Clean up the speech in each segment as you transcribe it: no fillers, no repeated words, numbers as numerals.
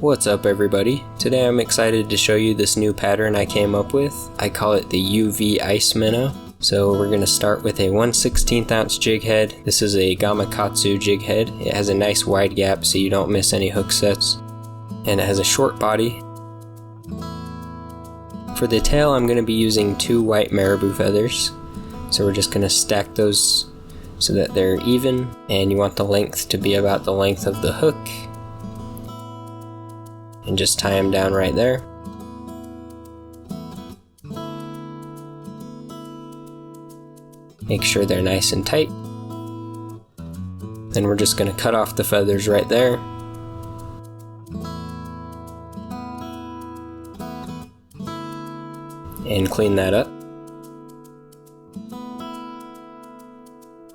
What's up everybody? Today I'm excited to show you this new pattern I came up with. I call it the UV Ice Minnow. So we're going to start with a 1/16 ounce jig head. This is a Gamakatzu jig head. It has a nice wide gap so you don't miss any hook sets. And it has a short body. For the tail I'm going to be using 2 white marabou feathers. So we're just going to stack those so that they're even, and you want the length to be about the length of the hook. And just tie them down right there. Make sure they're nice and tight. Then we're just going to cut off the feathers right there. And clean that up.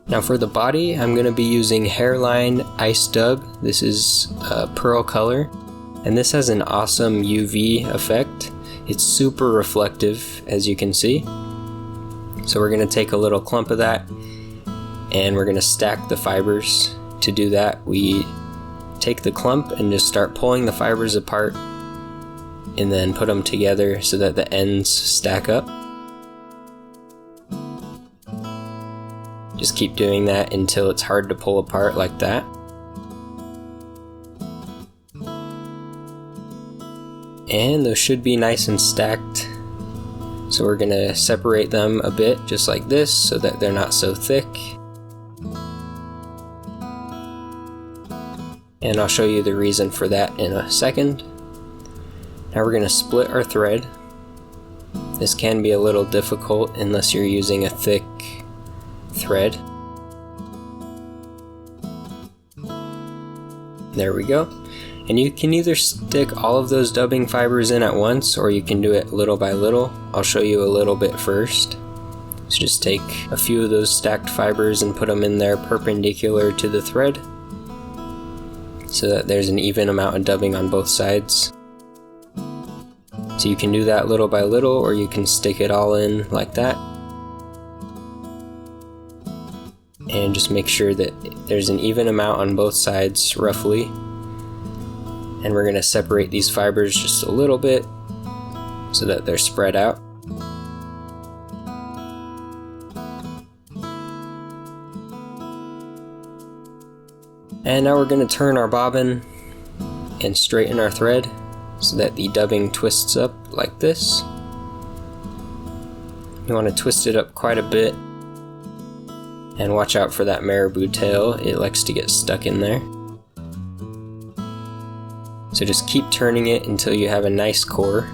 Now for the body, I'm going to be using Hairline Ice Dub. This is pearl color. And this has an awesome UV effect. It's super reflective, as you can see. So we're going to take a little clump of that and we're going to stack the fibers. To do that, we take the clump and just start pulling the fibers apart and then put them together so that the ends stack up. Just keep doing that until it's hard to pull apart like that. And those should be nice and stacked. So we're going to separate them a bit, just like this, so that they're not so thick. And I'll show you the reason for that in a second. Now we're going to split our thread. This can be a little difficult unless you're using a thick thread. There we go. And you can either stick all of those dubbing fibers in at once, or you can do it little by little. I'll show you a little bit first. So just take a few of those stacked fibers and put them in there perpendicular to the thread, so that there's an even amount of dubbing on both sides. So you can do that little by little, or you can stick it all in like that. And just make sure that there's an even amount on both sides, roughly. And we're going to separate these fibers just a little bit so that they're spread out. And now we're going to turn our bobbin and straighten our thread so that the dubbing twists up like this. You want to twist it up quite a bit, and watch out for that marabou tail. It likes to get stuck in there. So just keep turning it until you have a nice core.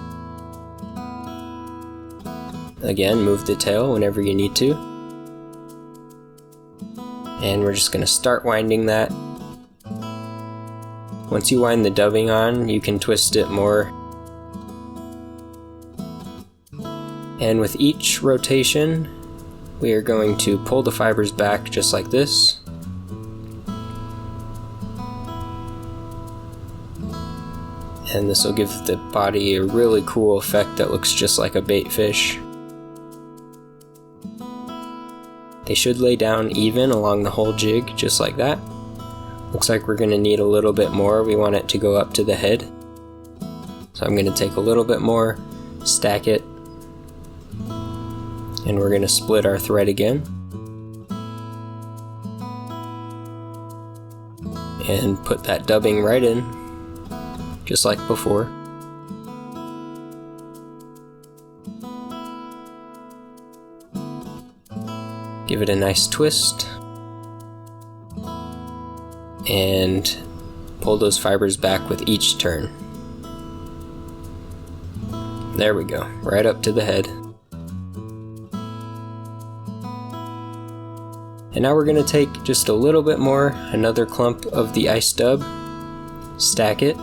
Again, move the tail whenever you need to. And we're just going to start winding that. Once you wind the dubbing on, you can twist it more. And with each rotation, we are going to pull the fibers back just like this. And this will give the body a really cool effect that looks just like a bait fish. They should lay down even along the whole jig, just like that. Looks like we're going to need a little bit more. We want it to go up to the head. So I'm going to take a little bit more, stack it, and we're going to split our thread again. And put that dubbing right in, just like before. Give it a nice twist. And pull those fibers back with each turn. There we go, right up to the head. And now we're going to take just a little bit more, another clump of the ice dub, stack it,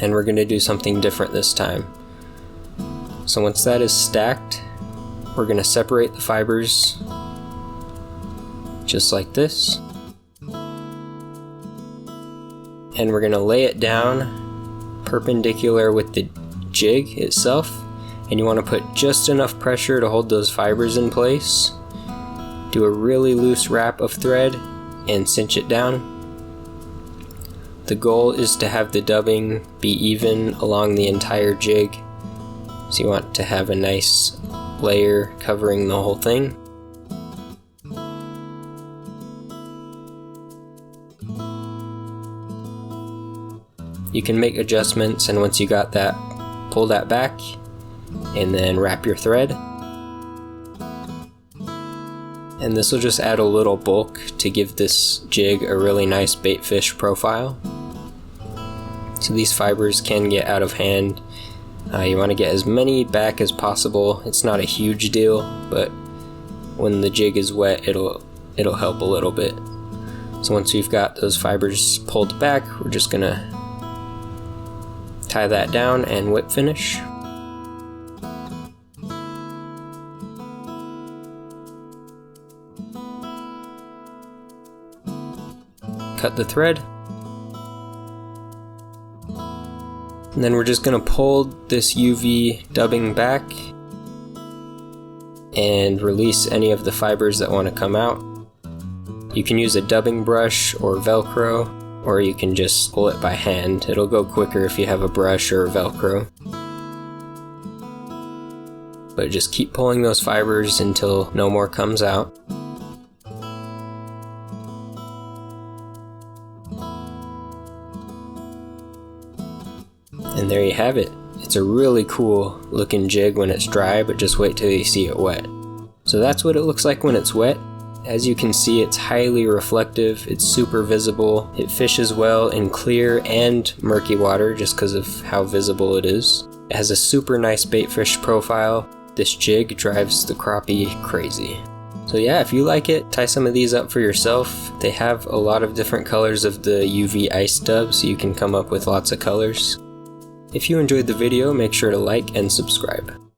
and we're going to do something different this time. So once that is stacked, we're going to separate the fibers just like this. And we're going to lay it down perpendicular with the jig itself. And you want to put just enough pressure to hold those fibers in place. Do a really loose wrap of thread and cinch it down. The goal is to have the dubbing be even along the entire jig. So you want to have a nice layer covering the whole thing. You can make adjustments, and once you got that, pull that back and then wrap your thread. And this will just add a little bulk to give this jig a really nice bait fish profile. So these fibers can get out of hand. You want to get as many back as possible. It's not a huge deal, but when the jig is wet, it'll help a little bit. So once we've got those fibers pulled back, we're just gonna tie that down and whip finish. Cut the thread. And then we're just going to pull this UV dubbing back and release any of the fibers that want to come out. You can use a dubbing brush or Velcro, or you can just pull it by hand. It'll go quicker if you have a brush or Velcro. But just keep pulling those fibers until no more comes out. And there you have it. It's a really cool looking jig when it's dry, but just wait till you see it wet. So that's what it looks like when it's wet. As you can see, it's highly reflective, it's super visible, it fishes well in clear and murky water just because of how visible it is. It has a super nice bait fish profile. This jig drives the crappie crazy. So yeah, if you like it, tie some of these up for yourself. They have a lot of different colors of the UV ice dub, so you can come up with lots of colors. If you enjoyed the video, make sure to like and subscribe.